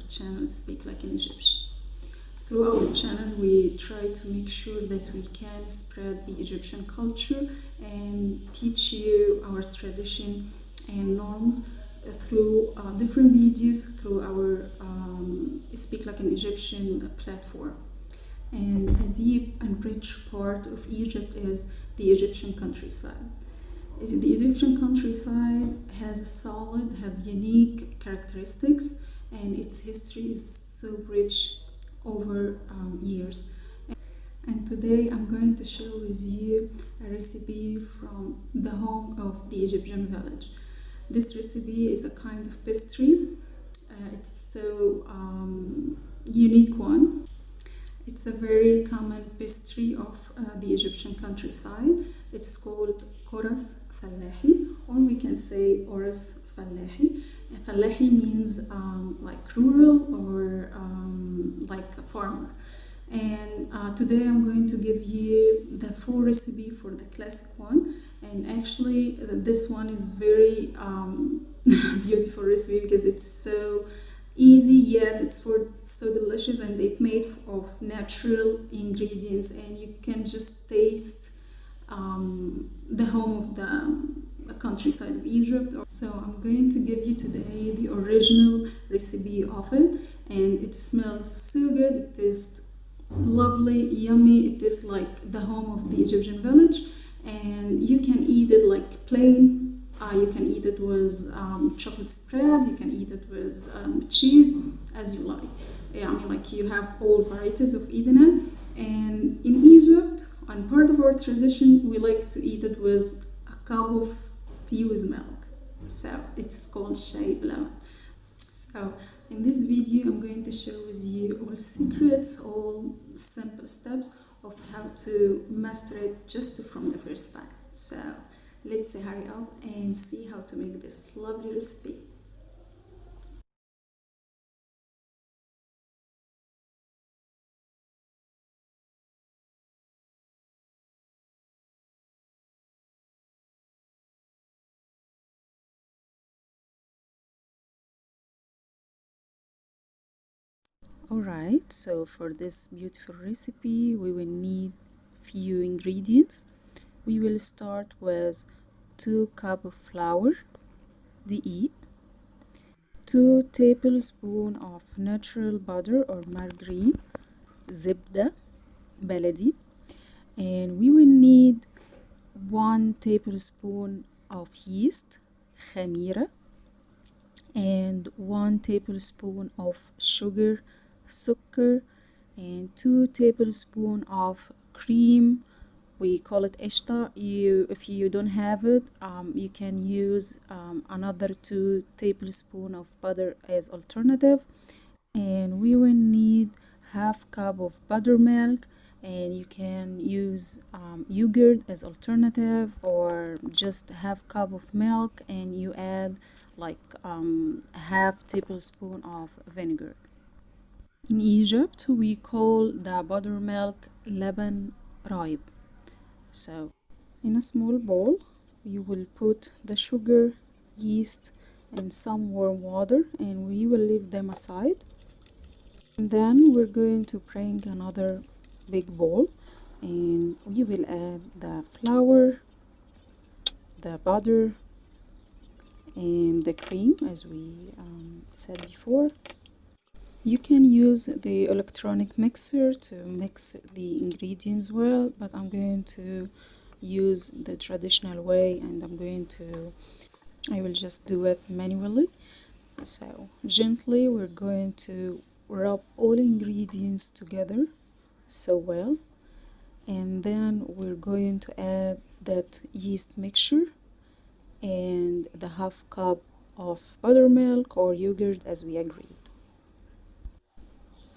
channel Speak Like an Egyptian. Through our channel, we try to make sure that we can spread the Egyptian culture and teach you our tradition and norms through different videos through our Speak Like an Egyptian platform. And a deep and rich part of Egypt is the Egyptian countryside. The Egyptian countryside has unique characteristics, and its history is so rich over years. And today I'm going to share with you a recipe from the home of the Egyptian village. This recipe is a kind of pastry. It's so unique one. It's a very common pastry of the Egyptian countryside. It's called koras fallahi, or we can say oras fallahi. Fallahi means like rural or like a farmer. And today I'm going to give you the full recipe for the classic one. And actually, this one is very beautiful recipe because it's so easy, yet it's so delicious, and it's made of natural ingredients, and you can just taste the home of the countryside of Egypt. So I'm going to give you today the original recipe of it, and it smells so good. It tastes lovely, yummy. It is like the home of the Egyptian village, and you can eat it like plain. You can eat it with chocolate spread. You can eat it with cheese, as you like. Yeah, I mean, like you have all varieties of eating it. And in Egypt, on part of our tradition, we like to eat it with a cup of tea with milk. So it's called shay blan. So in this video, I'm going to share with you all secrets, all simple steps of how to master it just from the first time. So let's hurry up and see how to make this lovely recipe. Alright, so for this beautiful recipe, we will need few ingredients. We will start with 2 cups of flour, دقيق, 2 tablespoons of natural butter or margarine, زبدة بلدي, and we will need 1 tablespoon of yeast, خميرة, and 1 tablespoon of sugar, سكر, and 2 tablespoons of cream. We call it قشطة. If you don't have it, you can use another 2 tablespoons of butter as alternative. And we will need half cup of buttermilk, and you can use yogurt as alternative, or just half cup of milk and you add like half tablespoon of vinegar. In Egypt, we call the buttermilk لبن رايب. So, in a small bowl, you will put the sugar, yeast, and some warm water, and we will leave them aside. And then we're going to bring another big bowl, and we will add the flour, the butter, and the cream, as we said before. You can use the electronic mixer to mix the ingredients well, but I'm going to use the traditional way, and I will just do it manually. So gently we're going to rub all ingredients together so well, and then we're going to add that yeast mixture and the half cup of buttermilk or yogurt as we agreed.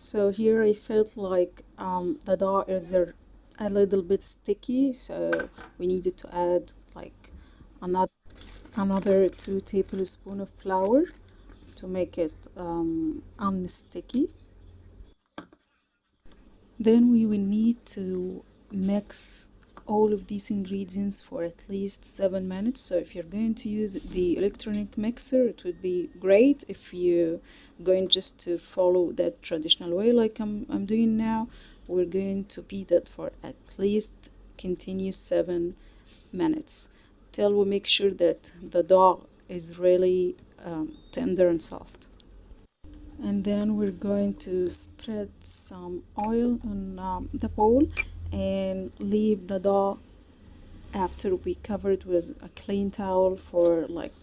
So here I felt like the dough is a little bit sticky, so we needed to add like another 2 tablespoons of flour to make it unsticky. Then we will need to mix all of these ingredients for at least 7 minutes. So if you're going to use the electronic mixer, it would be great. If you're going just to follow that traditional way like I'm doing now, we're going to beat it for at least continuous 7 minutes till we make sure that the dough is really tender and soft. And then we're going to spread some oil on the bowl and leave the dough after we cover it with a clean towel for like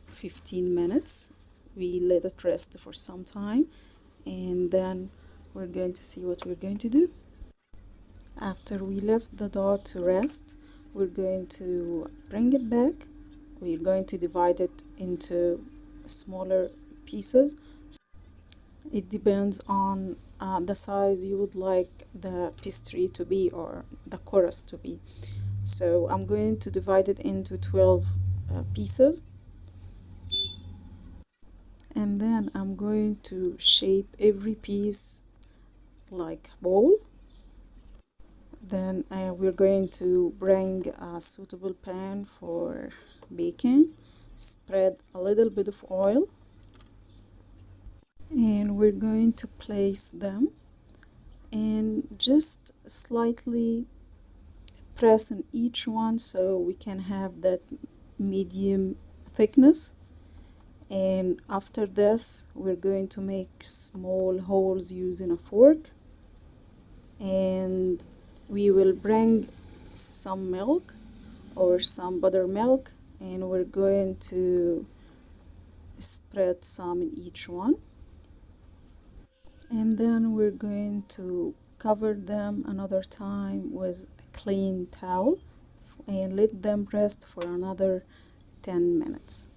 15 minutes. We let it rest for some time, and then we're going to see what we're going to do. After we left the dough to rest, we're going to bring it back. We're going to divide it into smaller pieces. It depends on the size you would like the pastry to be or the chorus to be. So I'm going to divide it into 12 pieces, and then I'm going to shape every piece like a bowl. Then we're going to bring a suitable pan for baking, spread a little bit of oil, and we're going to place them and just slightly press in each one so we can have that medium thickness. And after this, we're going to make small holes using a fork, and we will bring some milk or some buttermilk, and we're going to spread some in each one, and then we're going to cover them another time with a clean towel and let them rest for another 10 minutes.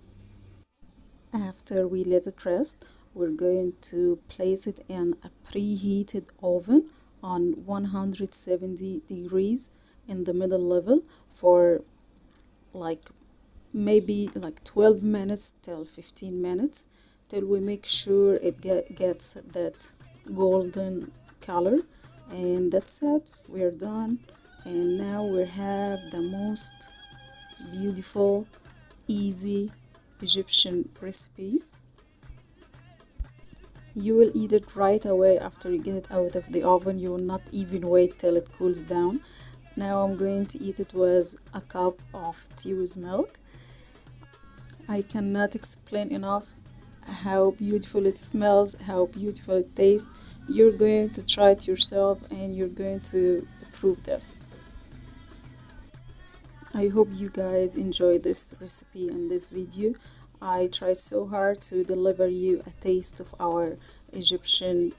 After we let it rest, we're going to place it in a preheated oven on 170 degrees in the middle level for like maybe like 12 minutes till 15 minutes till we make sure it gets that golden color. And that's it, we're done. And now we have the most beautiful, easy Egyptian recipe. You will eat it right away after you get it out of the oven. You will not even wait till it cools down. Now I'm going to eat it with a cup of tea with milk. I cannot explain enough how beautiful it smells, how beautiful it tastes. You're going to try it yourself and you're going to approve this. I hope you guys enjoyed this recipe and this video. I tried so hard to deliver you a taste of our Egyptian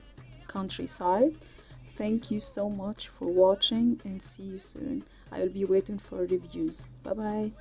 countryside. Thank you so much for watching and see you soon. I will be waiting for reviews. Bye bye.